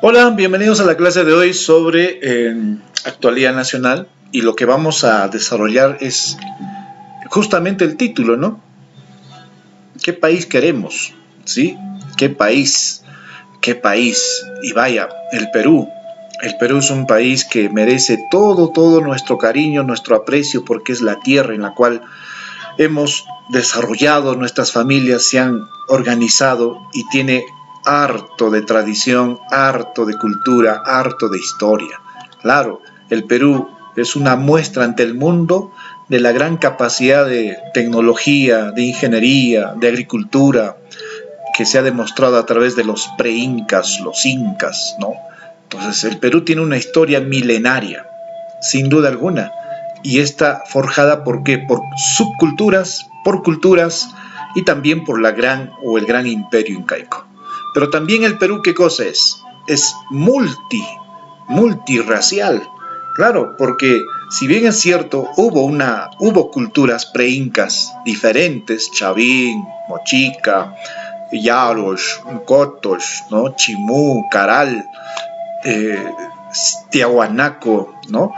Hola, bienvenidos a la clase de hoy sobre actualidad nacional, y lo que vamos a desarrollar es justamente el título, ¿no? ¿Qué país queremos? ¿Sí? ¿Qué país? ¿Qué país? Y vaya, el Perú. El Perú es un país que merece todo nuestro cariño, nuestro aprecio, porque es la tierra en la cual hemos desarrollado, nuestras familias se han organizado y tiene harto de tradición, harto de cultura, harto de historia. Claro, el Perú es una muestra ante el mundo de la gran capacidad de tecnología, de ingeniería, de agricultura, que se ha demostrado a través de los pre-incas, los incas, ¿no? Entonces, el Perú tiene una historia milenaria, sin duda alguna, y está forjada ¿por qué? Por subculturas, por culturas y también por el gran imperio incaico. Pero también el Perú, ¿qué cosa es? Es multirracial. Claro, porque si bien es cierto, hubo culturas pre-incas diferentes, Chavín, Mochica, Yaros, Cotos, ¿no? Chimú, Caral, Tiahuanaco, ¿no?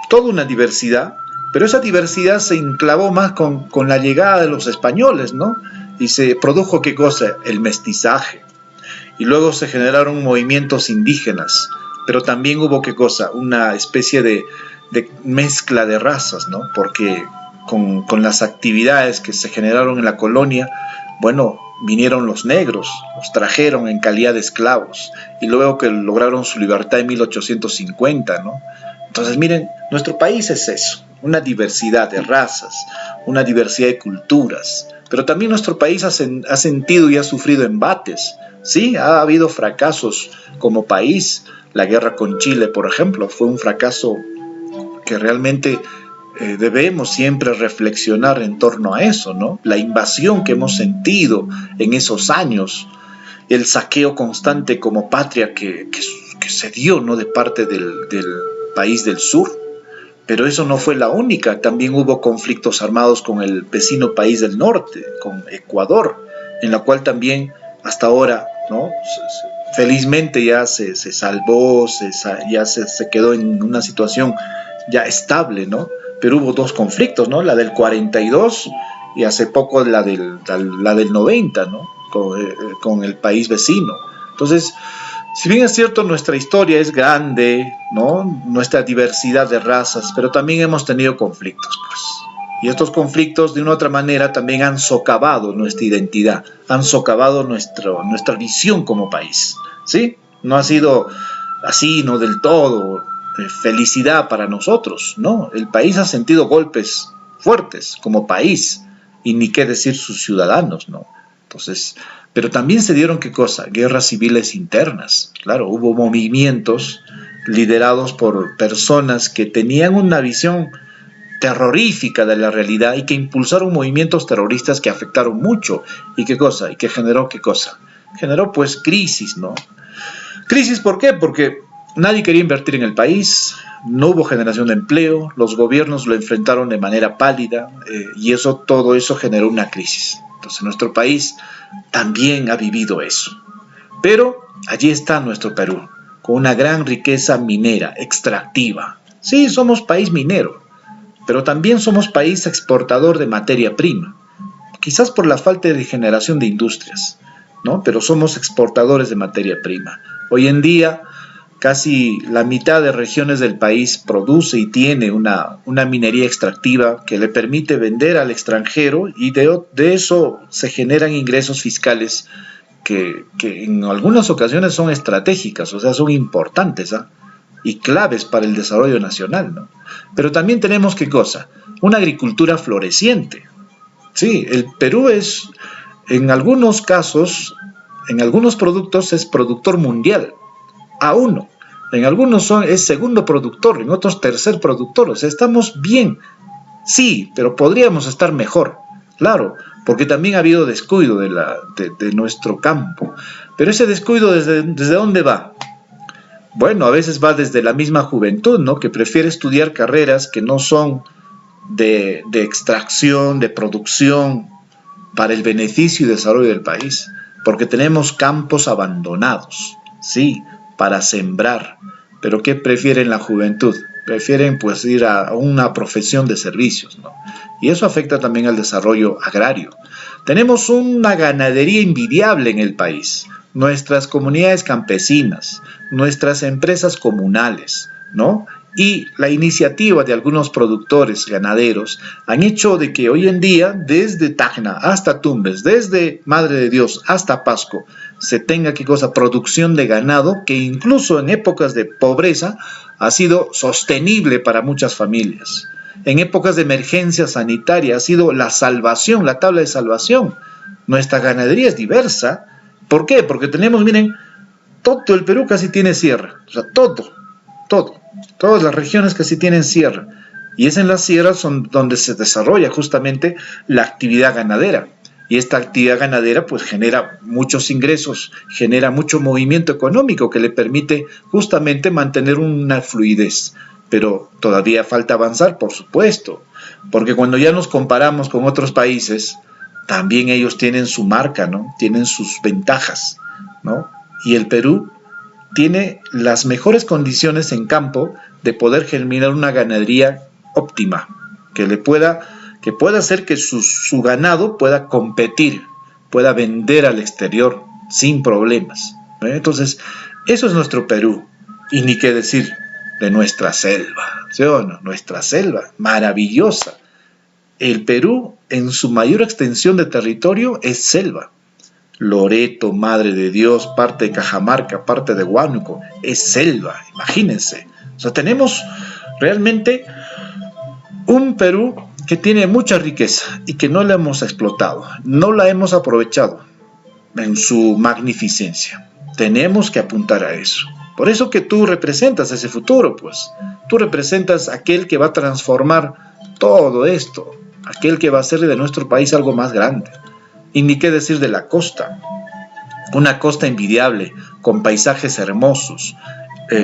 Toda una diversidad, pero esa diversidad se enclavó más con la llegada de los españoles, ¿no? Y se produjo, ¿qué cosa? El mestizaje. Y luego se generaron movimientos indígenas, pero también hubo, ¿qué cosa? Una especie de mezcla de razas, ¿no? Porque con las actividades que se generaron en la colonia, bueno, vinieron los negros, los trajeron en calidad de esclavos, y luego que lograron su libertad en 1850, ¿no? Entonces, miren, nuestro país es eso, una diversidad de razas, una diversidad de culturas, pero también nuestro país ha sentido y ha sufrido embates, ¿sí? Ha habido fracasos como país. La guerra con Chile, por ejemplo, fue un fracaso que realmente debemos siempre reflexionar en torno a eso, ¿no? La invasión que hemos sentido en esos años, el saqueo constante como patria que se dio, ¿no? De parte del país del sur. Pero eso no fue la única, también hubo conflictos armados con el vecino país del norte, con Ecuador, en la cual también hasta ahora, ¿no? Felizmente ya se salvó, ya se quedó en una situación ya estable, ¿no? Pero hubo dos conflictos, ¿no? La del 42 y hace poco la del 90, ¿no? Con el país vecino. Entonces, si bien es cierto, nuestra historia es grande, ¿no? Nuestra diversidad de razas, pero también hemos tenido conflictos, pues. Y estos conflictos, de una u otra manera, también han socavado nuestra identidad, han socavado nuestra visión como país, ¿sí? No ha sido así, no del todo felicidad para nosotros, ¿no? El país ha sentido golpes fuertes como país, y ni qué decir sus ciudadanos, ¿no? Entonces, pero también se dieron, ¿qué cosa? Guerras civiles internas. Claro, hubo movimientos liderados por personas que tenían una visión terrorífica de la realidad y que impulsaron movimientos terroristas que afectaron mucho. ¿Y qué cosa? ¿Y que generó qué cosa? Generó pues crisis, ¿no? Crisis, ¿por qué? Porque nadie quería invertir en el país, no hubo generación de empleo, los gobiernos lo enfrentaron de manera pálida, y todo eso generó una crisis. Entonces nuestro país también ha vivido eso. Pero allí está nuestro Perú, con una gran riqueza minera, extractiva. Sí, somos país minero, pero también somos país exportador de materia prima. Quizás por la falta de generación de industrias, ¿no? Pero somos exportadores de materia prima. Hoy en día, casi la mitad de regiones del país produce y tiene una minería extractiva que le permite vender al extranjero, y de eso se generan ingresos fiscales que en algunas ocasiones son estratégicas, o sea, son importantes, ¿eh? Y claves para el desarrollo nacional, ¿no? Pero también tenemos, ¿qué cosa? Una agricultura floreciente. Sí, el Perú es, en algunos casos, en algunos productos es productor mundial, A1. En algunos es segundo productor, en otros tercer productor. O sea, estamos bien, sí, pero podríamos estar mejor. Claro, porque también ha habido descuido de nuestro campo. Pero ese descuido, ¿desde dónde va? Bueno, a veces va desde la misma juventud, ¿no? Que prefiere estudiar carreras que no son de extracción, de producción, para el beneficio y desarrollo del país. Porque tenemos campos abandonados, sí, para sembrar. Pero ¿qué prefieren la juventud? Prefieren pues ir a una profesión de servicios, ¿no? Y eso afecta también al desarrollo agrario. Tenemos una ganadería envidiable en el país. Nuestras comunidades campesinas, nuestras empresas comunales, ¿no? Y la iniciativa de algunos productores ganaderos han hecho de que hoy en día, desde Tacna hasta Tumbes, desde Madre de Dios hasta Pasco, se tenga, ¿qué cosa?, producción de ganado que incluso en épocas de pobreza ha sido sostenible para muchas familias. En épocas de emergencia sanitaria ha sido la salvación, la tabla de salvación. Nuestra ganadería es diversa. ¿Por qué? Porque tenemos, miren, todo el Perú casi tiene sierra. O sea, todas las regiones casi tienen sierra. Y es en las sierras donde se desarrolla justamente la actividad ganadera. Y esta actividad ganadera pues genera muchos ingresos, genera mucho movimiento económico que le permite justamente mantener una fluidez. Pero todavía falta avanzar, por supuesto, porque cuando ya nos comparamos con otros países, también ellos tienen su marca, ¿no? Tienen sus ventajas, ¿no? Y el Perú tiene las mejores condiciones en campo de poder germinar una ganadería óptima, que pueda hacer que su ganado pueda competir, pueda vender al exterior sin problemas, ¿eh? Entonces, eso es nuestro Perú. Y ni qué decir de nuestra selva, ¿sí o no? Nuestra selva, maravillosa. El Perú, en su mayor extensión de territorio, es selva. Loreto, Madre de Dios, parte de Cajamarca, parte de Huánuco, es selva, imagínense. O sea, tenemos realmente un Perú que tiene mucha riqueza y que no la hemos explotado, no la hemos aprovechado en su magnificencia. Tenemos que apuntar a eso. Por eso que tú representas ese futuro, pues. Tú representas aquel que va a transformar todo esto, aquel que va a hacer de nuestro país algo más grande. Y ni qué decir de la costa. Una costa envidiable, con paisajes hermosos,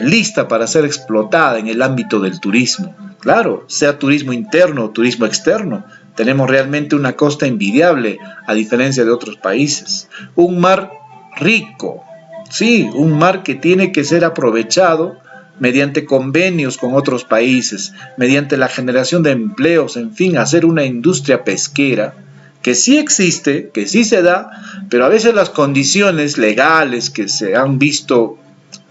lista para ser explotada en el ámbito del turismo. Claro, sea turismo interno o turismo externo, tenemos realmente una costa envidiable, a diferencia de otros países. Un mar rico, sí, un mar que tiene que ser aprovechado mediante convenios con otros países, mediante la generación de empleos, en fin, hacer una industria pesquera que sí existe, que sí se da, pero a veces las condiciones legales que se han visto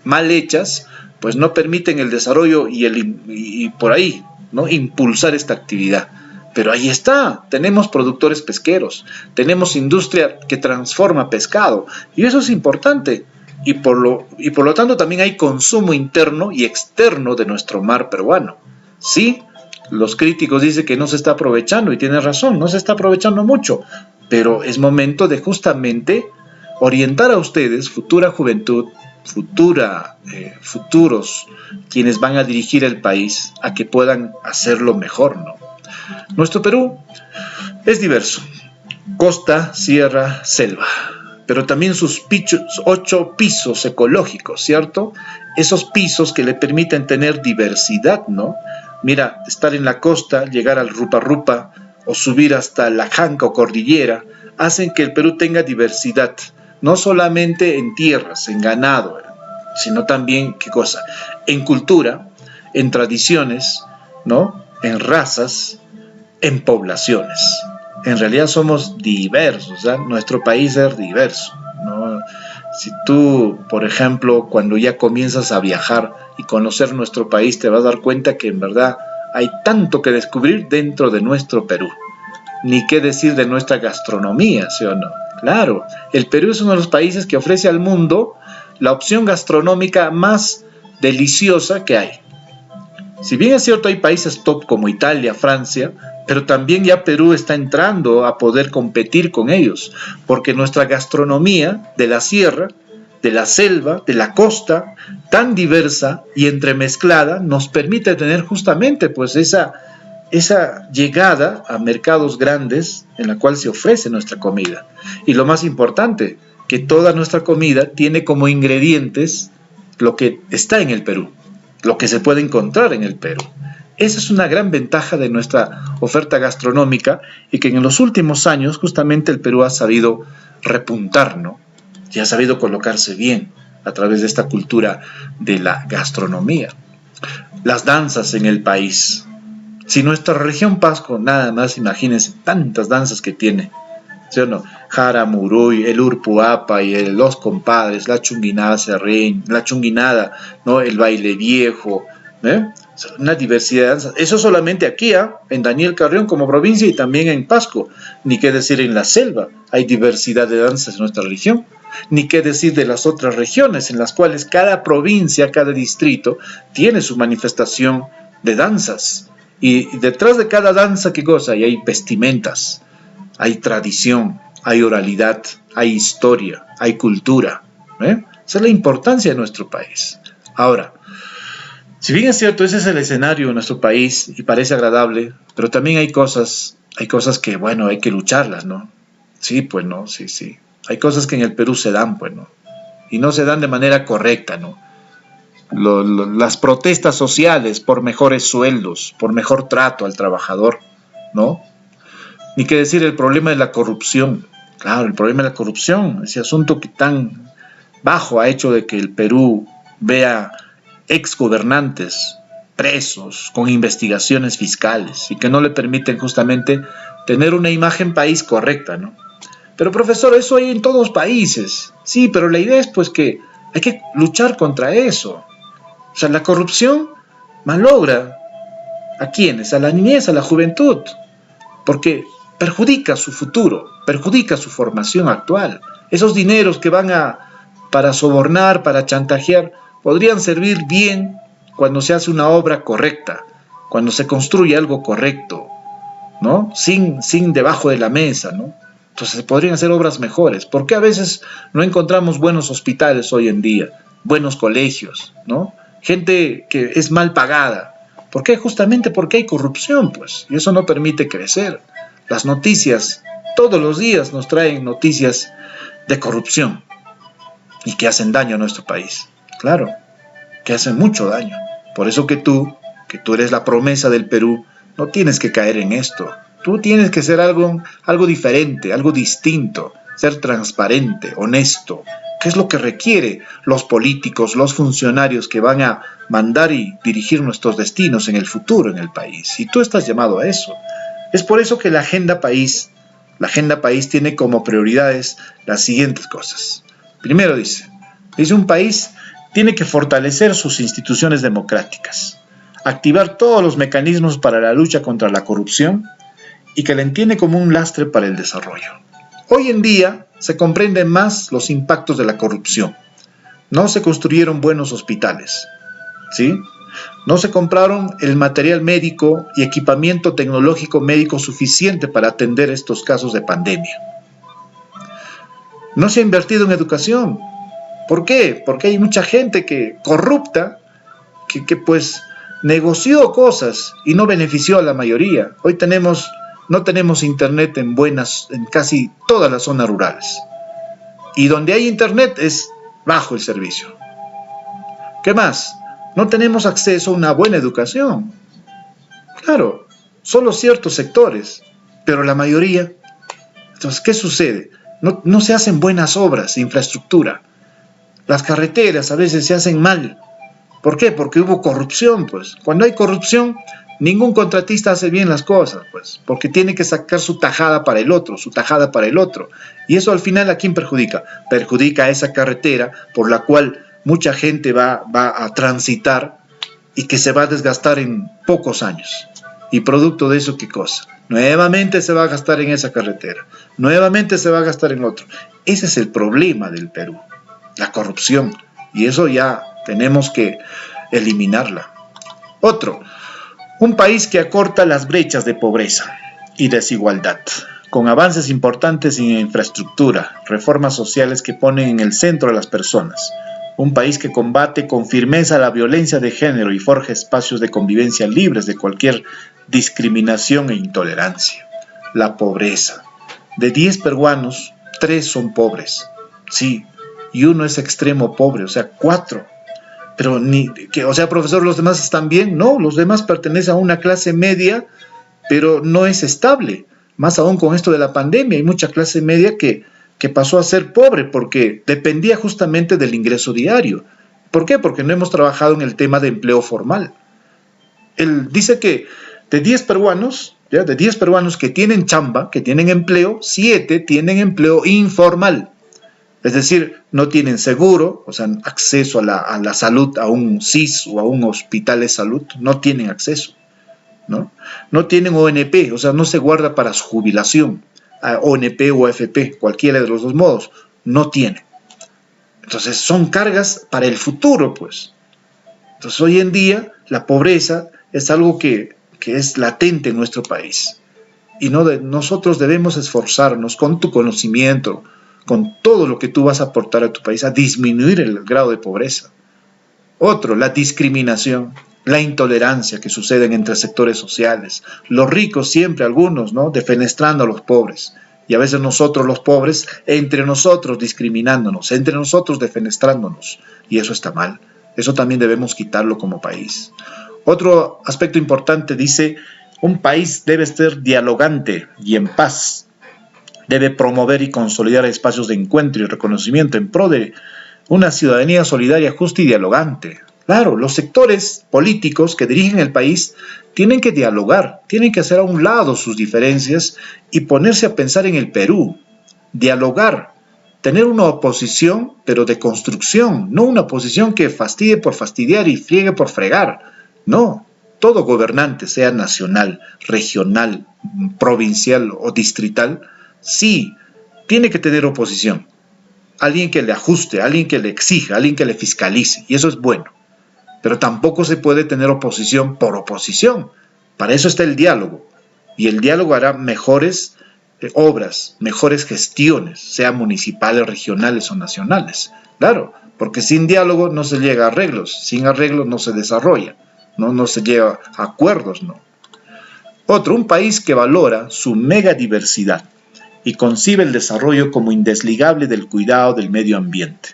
mal hechas, pues no permiten el desarrollo y por ahí, ¿no?, impulsar esta actividad. Pero ahí está, tenemos productores pesqueros, tenemos industria que transforma pescado, y eso es importante. Y por lo tanto también hay consumo interno y externo de nuestro mar peruano. Sí, los críticos dicen que no se está aprovechando, y tienen razón, no se está aprovechando mucho, pero es momento de justamente orientar a ustedes, futura juventud, futuros quienes van a dirigir el país, a que puedan hacerlo mejor, ¿no? Nuestro Perú es diverso, costa, sierra, selva, pero también sus 8 pisos ecológicos, ¿cierto? Esos pisos que le permiten tener diversidad, ¿no? Mira, estar en la costa, llegar al Rupa Rupa o subir hasta la Janca o Cordillera, hacen que el Perú tenga diversidad, no solamente en tierras, en ganado, sino también, ¿qué cosa?, en cultura, en tradiciones, ¿no?, en razas, en poblaciones. En realidad somos diversos, ¿eh? Nuestro país es diverso, ¿no? Si tú, por ejemplo, cuando ya comienzas a viajar y conocer nuestro país, te vas a dar cuenta que en verdad hay tanto que descubrir dentro de nuestro Perú. Ni qué decir de nuestra gastronomía, ¿sí o no? Claro, el Perú es uno de los países que ofrece al mundo la opción gastronómica más deliciosa que hay. Si bien es cierto, hay países top como Italia, Francia, pero también ya Perú está entrando a poder competir con ellos, porque nuestra gastronomía de la sierra, de la selva, de la costa, tan diversa y entremezclada, nos permite tener justamente pues esa llegada a mercados grandes en la cual se ofrece nuestra comida. Y lo más importante, que toda nuestra comida tiene como ingredientes lo que está en el Perú, lo que se puede encontrar en el Perú. Esa es una gran ventaja de nuestra oferta gastronómica, y que en los últimos años justamente el Perú ha sabido repuntar, ¿no? Y ha sabido colocarse bien. a través de esta cultura de la gastronomía. Las danzas en el país. Si nuestra región Pasco, nada más imagínense tantas danzas que tiene, ¿sí o no? Jara, Muruy, el Urpuapa y los compadres, la chunguinada serrín, la chunguinada, ¿no? El baile viejo, ¿eh? Una diversidad de danzas. Eso solamente aquí, en Daniel Carrión como provincia y también en Pasco. Ni qué decir en la selva, hay diversidad de danzas en nuestra región. Ni qué decir de las otras regiones en las cuales cada provincia, cada distrito tiene su manifestación de danzas. Y detrás de cada danza, ¿qué cosa? Y hay vestimentas, hay tradición, hay oralidad, hay historia, hay cultura. Esa es la importancia de nuestro país. Ahora, si bien es cierto, ese es el escenario de nuestro país y parece agradable, pero también hay cosas que, bueno, hay que lucharlas, ¿no? Sí, pues no, sí. Hay cosas que en el Perú se dan, pues no. Y no se dan de manera correcta, ¿no? Las protestas sociales por mejores sueldos, por mejor trato al trabajador, ¿no? Ni qué decir el problema de la corrupción. Claro, el problema de la corrupción, ese asunto que tan bajo ha hecho de que el Perú vea exgobernantes presos con investigaciones fiscales y que no le permiten justamente tener una imagen país correcta, ¿no? Pero profesor, eso hay en todos los países. Sí, pero la idea es pues que hay que luchar contra eso. O sea, la corrupción malogra ¿a quiénes? A la niñez, a la juventud, porque perjudica su futuro, perjudica su formación actual. Esos dineros que van para sobornar, para chantajear, podrían servir bien cuando se hace una obra correcta, cuando se construye algo correcto, ¿no? Sin debajo de la mesa, ¿no? Entonces podrían hacer obras mejores. ¿Por qué a veces no encontramos buenos hospitales hoy en día? Buenos colegios, ¿no? Gente que es mal pagada. ¿Por qué? Justamente porque hay corrupción, pues, y eso no permite crecer. Las noticias, todos los días nos traen noticias de corrupción y que hacen daño a nuestro país. Claro, que hacen mucho daño. Por eso que tú eres la promesa del Perú, no tienes que caer en esto. Tú tienes que ser algo diferente, algo distinto, ser transparente, honesto. ¿Qué es lo que requiere los políticos, los funcionarios que van a mandar y dirigir nuestros destinos en el futuro en el país? Y tú estás llamado a eso. Es por eso que la Agenda País tiene como prioridades las siguientes cosas. Primero dice un país tiene que fortalecer sus instituciones democráticas, activar todos los mecanismos para la lucha contra la corrupción y que la entiende como un lastre para el desarrollo. Hoy en día se comprenden más los impactos de la corrupción. No se construyeron buenos hospitales, ¿sí? No se compraron el material médico y equipamiento tecnológico médico suficiente para atender estos casos de pandemia. No se ha invertido en educación. ¿Por qué? Porque hay mucha gente corrupta que pues negoció cosas y no benefició a la mayoría. Hoy no tenemos internet en casi todas las zonas rurales. Y donde hay internet es bajo el servicio. ¿Qué más? No tenemos acceso a una buena educación. Claro, solo ciertos sectores, pero la mayoría. Entonces, ¿qué sucede? No se hacen buenas obras de infraestructura. Las carreteras a veces se hacen mal. ¿Por qué? Porque hubo corrupción, pues. Cuando hay corrupción, ningún contratista hace bien las cosas, pues, porque tiene que sacar su tajada para el otro. Y eso al final, ¿a quién perjudica? Perjudica a esa carretera por la cual mucha gente va a transitar y que se va a desgastar en pocos años. Y producto de eso, ¿qué cosa? Nuevamente se va a gastar en esa carretera. Nuevamente se va a gastar en otro. Ese es el problema del Perú, la corrupción. Y eso ya tenemos que eliminarla. Otro, un país que acorta las brechas de pobreza y desigualdad, con avances importantes en infraestructura, reformas sociales que ponen en el centro a las personas. Un país que combate con firmeza la violencia de género y forja espacios de convivencia libres de cualquier discriminación e intolerancia. La pobreza. De 10 peruanos, 3 son pobres. Sí, y uno es extremo pobre, o sea, 4. Pero profesor, ¿los demás están bien? No, los demás pertenecen a una clase media, pero no es estable. Más aún con esto de la pandemia, hay mucha clase media que que pasó a ser pobre porque dependía justamente del ingreso diario. ¿Por qué? Porque no hemos trabajado en el tema de empleo formal. Él dice que de 10 peruanos, ¿ya? De 10 peruanos que tienen chamba, que tienen empleo, 7 tienen empleo informal. Es decir, no tienen seguro, o sea, acceso a la salud, a un SIS o a un hospital de salud, no tienen acceso, ¿no? No tienen ONP, o sea, no se guarda para su jubilación, ONP o AFP, cualquiera de los dos modos, no tienen. Entonces son cargas para el futuro, pues. Entonces hoy en día la pobreza es algo que es latente en nuestro país. Y nosotros debemos esforzarnos con tu conocimiento, con todo lo que tú vas a aportar a tu país, a disminuir el grado de pobreza. Otro, la discriminación, la intolerancia que suceden entre sectores sociales. Los ricos siempre, algunos, ¿no? Defenestrando a los pobres. Y a veces nosotros los pobres, entre nosotros discriminándonos, entre nosotros defenestrándonos. Y eso está mal. Eso también debemos quitarlo como país. Otro aspecto importante dice, un país debe ser dialogante y en paz. Debe promover y consolidar espacios de encuentro y reconocimiento en pro de una ciudadanía solidaria, justa y dialogante. Claro, los sectores políticos que dirigen el país tienen que dialogar, tienen que hacer a un lado sus diferencias y ponerse a pensar en el Perú. Dialogar, tener una oposición, pero de construcción, no una oposición que fastidie por fastidiar y friegue por fregar. No, todo gobernante, sea nacional, regional, provincial o distrital, sí, tiene que tener oposición. Alguien que le ajuste, alguien que le exija, alguien que le fiscalice, y eso es bueno. Pero tampoco se puede tener oposición por oposición. Para eso está el diálogo. Y el diálogo hará mejores obras, mejores gestiones, sean municipales, regionales o nacionales. Claro, porque sin diálogo no se llega a arreglos, sin arreglos no se desarrolla, no se llega a acuerdos, no. Otro, un país que valora su megadiversidad y concibe el desarrollo como indesligable del cuidado del medio ambiente.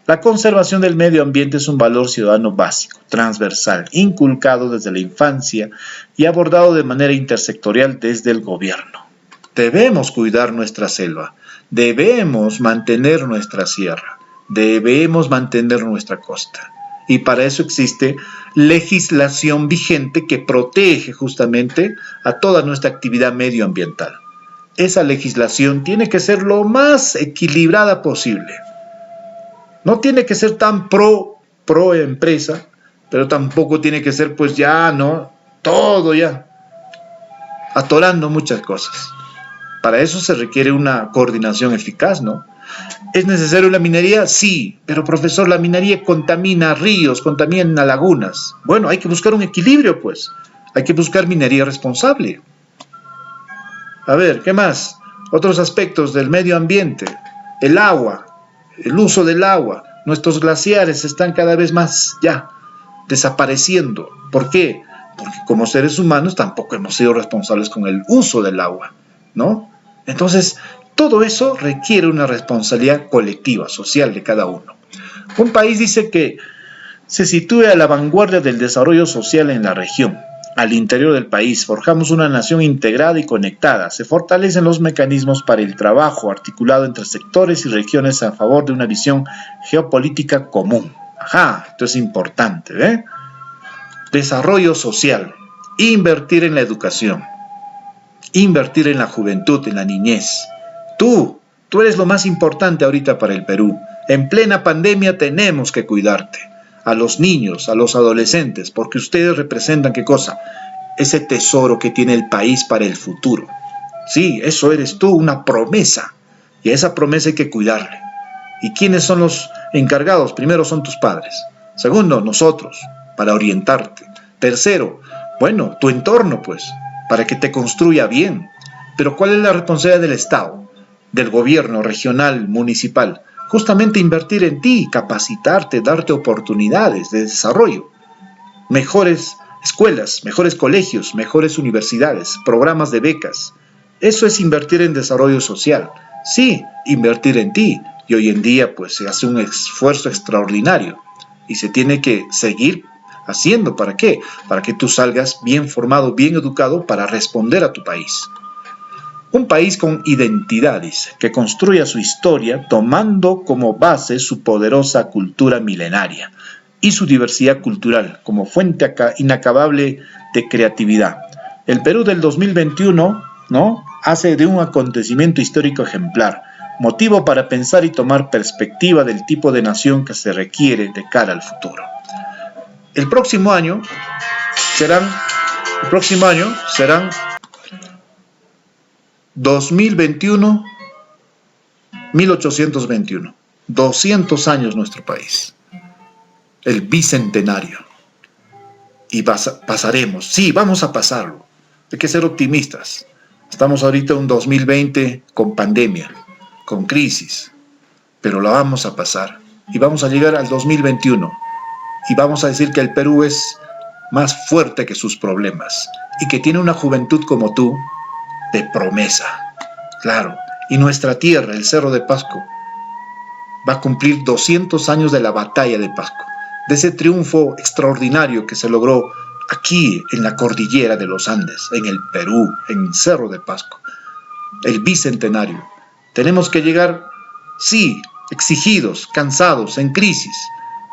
La conservación del medio ambiente es un valor ciudadano básico, transversal, inculcado desde la infancia y abordado de manera intersectorial desde el gobierno. Debemos cuidar nuestra selva, debemos mantener nuestra sierra, debemos mantener nuestra costa. Y para eso existe legislación vigente que protege justamente a toda nuestra actividad medioambiental. Esa legislación tiene que ser lo más equilibrada posible. No tiene que ser tan pro empresa, pero tampoco tiene que ser pues ya, ¿no? Todo ya, atorando muchas cosas. Para eso se requiere una coordinación eficaz, ¿no? ¿Es necesario la minería? Sí, pero profesor, la minería contamina ríos, contamina lagunas. Bueno, hay que buscar un equilibrio, pues. Hay que buscar minería responsable. A ver, ¿qué más? Otros aspectos del medio ambiente. El agua, el uso del agua. Nuestros glaciares están cada vez más ya desapareciendo. ¿Por qué? Porque como seres humanos tampoco hemos sido responsables con el uso del agua, ¿no? Entonces, todo eso requiere una responsabilidad colectiva, social de cada uno. Un país dice que se sitúe a la vanguardia del desarrollo social en la región. Al interior del país forjamos una nación integrada y conectada. Se fortalecen los mecanismos para el trabajo articulado entre sectores y regiones a favor de una visión geopolítica común. Ajá, esto es importante, ¿eh? Desarrollo social. Invertir en la educación. Invertir en la juventud, en la niñez. Tú eres lo más importante ahorita para el Perú. En plena pandemia tenemos que cuidarte. A los niños, a los adolescentes, porque ustedes representan, ¿qué cosa? Ese tesoro que tiene el país para el futuro. Sí, eso eres tú, una promesa. Y a esa promesa hay que cuidarle. ¿Y quiénes son los encargados? Primero son tus padres. Segundo, nosotros, para orientarte. Tercero, bueno, tu entorno, pues, para que te construya bien. Pero ¿cuál es la responsabilidad del Estado? Del gobierno regional, municipal. Justamente invertir en ti, capacitarte, darte oportunidades de desarrollo. Mejores escuelas, mejores colegios, mejores universidades, programas de becas. Eso es invertir en desarrollo social. Sí, invertir en ti. Y hoy en día pues se hace un esfuerzo extraordinario. Y se tiene que seguir haciendo. ¿Para qué? Para que tú salgas bien formado, bien educado para responder a tu país. Un país con identidad, dice, que construya su historia tomando como base su poderosa cultura milenaria y su diversidad cultural como fuente inacabable de creatividad. El Perú del 2021, ¿no?, hace de un acontecimiento histórico ejemplar, motivo para pensar y tomar perspectiva del tipo de nación que se requiere de cara al futuro. El próximo año serán 2021, 1821, 200 años nuestro país, el bicentenario, y pasaremos, sí, vamos a pasarlo, hay que ser optimistas. Estamos ahorita en un 2020 con pandemia, con crisis, pero la vamos a pasar, y vamos a llegar al 2021, y vamos a decir que el Perú es más fuerte que sus problemas, y que tiene una juventud como tú, de promesa, claro, y nuestra tierra, el Cerro de Pasco, va a cumplir 200 años de la batalla de Pasco, de ese triunfo extraordinario que se logró aquí en la cordillera de los Andes, en el Perú, en el Cerro de Pasco, el bicentenario. Tenemos que llegar, sí, exigidos, cansados, en crisis,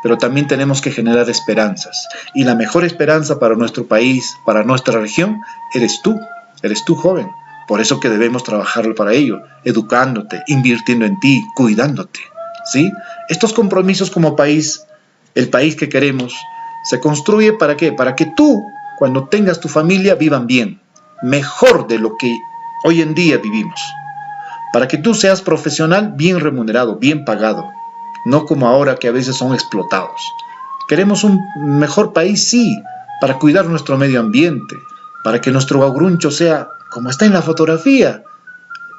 pero también tenemos que generar esperanzas, y la mejor esperanza para nuestro país, para nuestra región, eres tú joven. Por eso que debemos trabajar para ello, educándote, invirtiendo en ti, cuidándote, ¿sí? Estos compromisos como país, el país que queremos, se construye ¿para qué? Para que tú, cuando tengas tu familia, vivan bien, mejor de lo que hoy en día vivimos. Para que tú seas profesional bien remunerado, bien pagado, no como ahora que a veces son explotados. Queremos un mejor país, sí, para cuidar nuestro medio ambiente, para que nuestro Guaguruncho sea como está en la fotografía,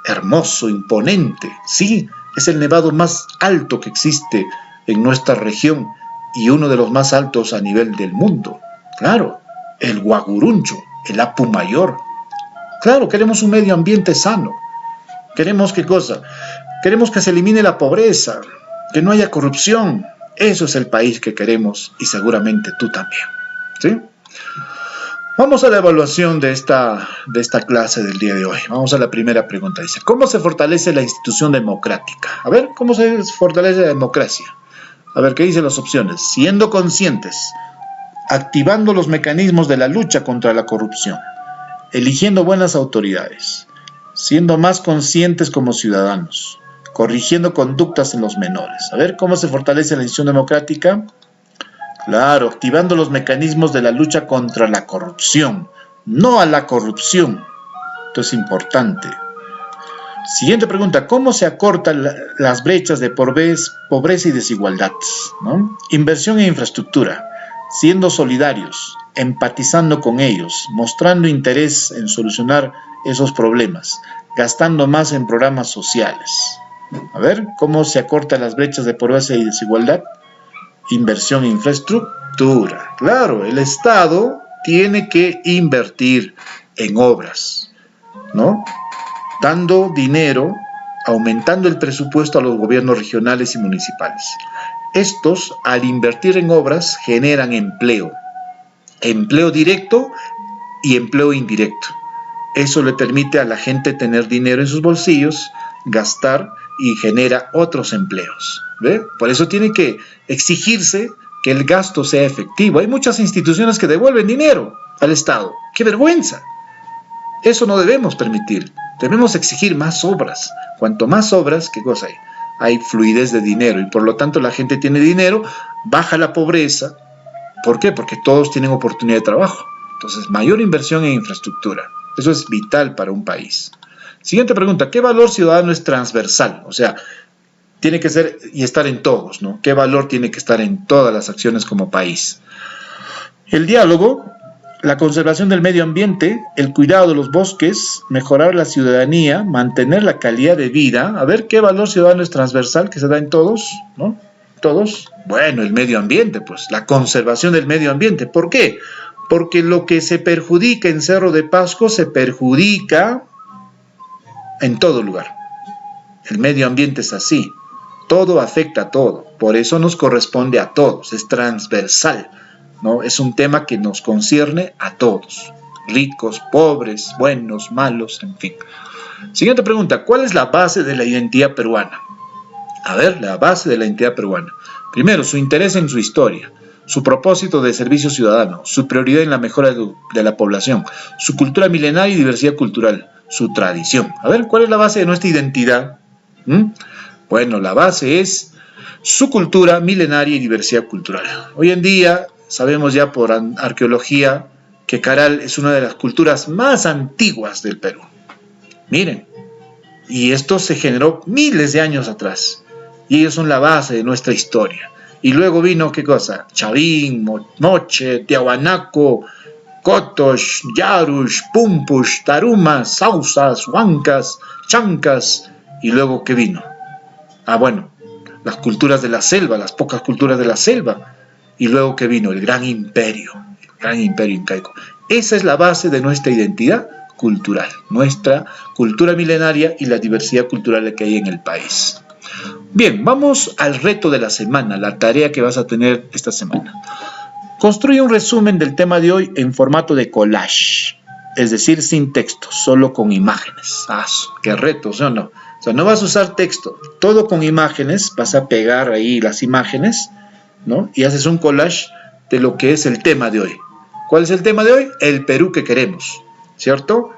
hermoso, imponente. Sí, es el nevado más alto que existe en nuestra región y uno de los más altos a nivel del mundo. Claro, el Guaguruncho, el Apu Mayor. Claro, queremos un medio ambiente sano. Queremos ¿qué cosa? Queremos que se elimine la pobreza, que no haya corrupción. Eso es el país que queremos y seguramente tú también. ¿Sí? Vamos a la evaluación de esta clase del día de hoy. Vamos a la primera pregunta. Dice, ¿cómo se fortalece la institución democrática? A ver, ¿cómo se fortalece la democracia? A ver, ¿qué dicen las opciones? Siendo conscientes, activando los mecanismos de la lucha contra la corrupción, eligiendo buenas autoridades, siendo más conscientes como ciudadanos, corrigiendo conductas en los menores. A ver, ¿cómo se fortalece la institución democrática? Claro, activando los mecanismos de la lucha contra la corrupción, no a la corrupción. Esto es importante. Siguiente pregunta, ¿cómo se acortan las brechas de pobreza y desigualdad? ¿No? Inversión en infraestructura, siendo solidarios, empatizando con ellos, mostrando interés en solucionar esos problemas, gastando más en programas sociales. A ver, ¿cómo se acortan las brechas de pobreza y desigualdad? Inversión en infraestructura. Claro, el Estado tiene que invertir en obras, ¿no? Dando dinero, aumentando el presupuesto a los gobiernos regionales y municipales. Estos, al invertir en obras, generan empleo directo y empleo indirecto. Eso le permite a la gente tener dinero en sus bolsillos, gastar y genera otros empleos. ¿Ve? Por eso tiene que exigirse que el gasto sea efectivo. Hay muchas instituciones que devuelven dinero al Estado. ¡Qué vergüenza! Eso no debemos permitir. Debemos exigir más obras. Cuanto más obras, ¿qué cosa hay? Hay fluidez de dinero y por lo tanto la gente tiene dinero, baja la pobreza. ¿Por qué? Porque todos tienen oportunidad de trabajo. Entonces, mayor inversión en infraestructura. Eso es vital para un país. Siguiente pregunta, ¿qué valor ciudadano es transversal? O sea, tiene que ser y estar en todos, ¿no? ¿Qué valor tiene que estar en todas las acciones como país? El diálogo, la conservación del medio ambiente, el cuidado de los bosques, mejorar la ciudadanía, mantener la calidad de vida. A ver, ¿qué valor ciudadano es transversal que se da en todos, ¿no? ¿Todos? Bueno, el medio ambiente, pues, la conservación del medio ambiente. ¿Por qué? Porque lo que se perjudica en Cerro de Pasco se perjudica en todo lugar. El medio ambiente es así. Todo afecta a todo. Por eso nos corresponde a todos. Es transversal, ¿no? Es un tema que nos concierne a todos. Ricos, pobres, buenos, malos, en fin. Siguiente pregunta, ¿cuál es la base de la identidad peruana? A ver, la base de la identidad peruana. Primero, su interés en su historia, su propósito de servicio ciudadano, su prioridad en la mejora de la población, su cultura milenaria y diversidad cultural, su tradición. A ver, ¿cuál es la base de nuestra identidad? Bueno, la base es su cultura milenaria y diversidad cultural. Hoy en día sabemos ya por arqueología que Caral es una de las culturas más antiguas del Perú. Miren, y esto se generó miles de años atrás. Y ellos son la base de nuestra historia. Y luego vino, ¿qué cosa? Chavín, Moche, Tiahuanaco, Cotos, Yarush, Pumpush, Tarumas, Sausas, Huancas, Chancas. ¿Y luego qué vino? Bueno, las culturas de la selva, las pocas culturas de la selva. Y luego qué vino? El gran imperio incaico. Esa es la base de nuestra identidad cultural, nuestra cultura milenaria y la diversidad cultural que hay en el país. Bien, vamos al reto de la semana, la tarea que vas a tener esta semana. Construye un resumen del tema de hoy en formato de collage, es decir, sin texto, solo con imágenes. ¡Qué reto! ¿Sí o no? O sea, no vas a usar texto, todo con imágenes, vas a pegar ahí las imágenes, ¿no? Y haces un collage de lo que es el tema de hoy. ¿Cuál es el tema de hoy? El Perú que queremos, ¿cierto?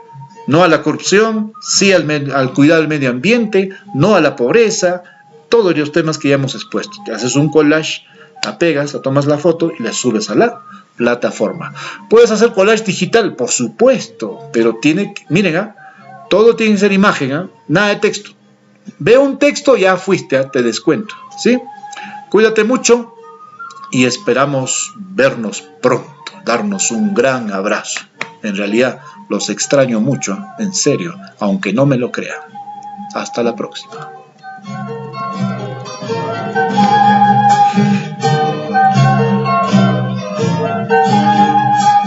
No a la corrupción, sí al cuidado del medio ambiente, no a la pobreza, todos los temas que ya hemos expuesto. Te haces un collage, la pegas, la tomas la foto y la subes a la plataforma. ¿Puedes hacer collage digital? Por supuesto, pero miren, todo tiene que ser imagen, nada de texto. Veo un texto, ya fuiste, te descuento, ¿sí? Cuídate mucho y esperamos vernos pronto, darnos un gran abrazo. En realidad, los extraño mucho, en serio, aunque no me lo crean. Hasta la próxima.